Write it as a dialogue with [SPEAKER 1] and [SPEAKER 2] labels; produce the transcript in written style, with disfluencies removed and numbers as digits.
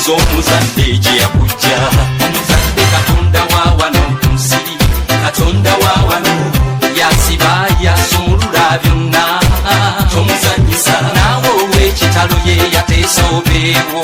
[SPEAKER 1] z'omuzadde gye yakujja omuzadde katonda wa wano ku nsi katonda wa wano yasiba yasumulula byonna tomuzanyisa naawe ow'ekitalo ye yateesa obeewo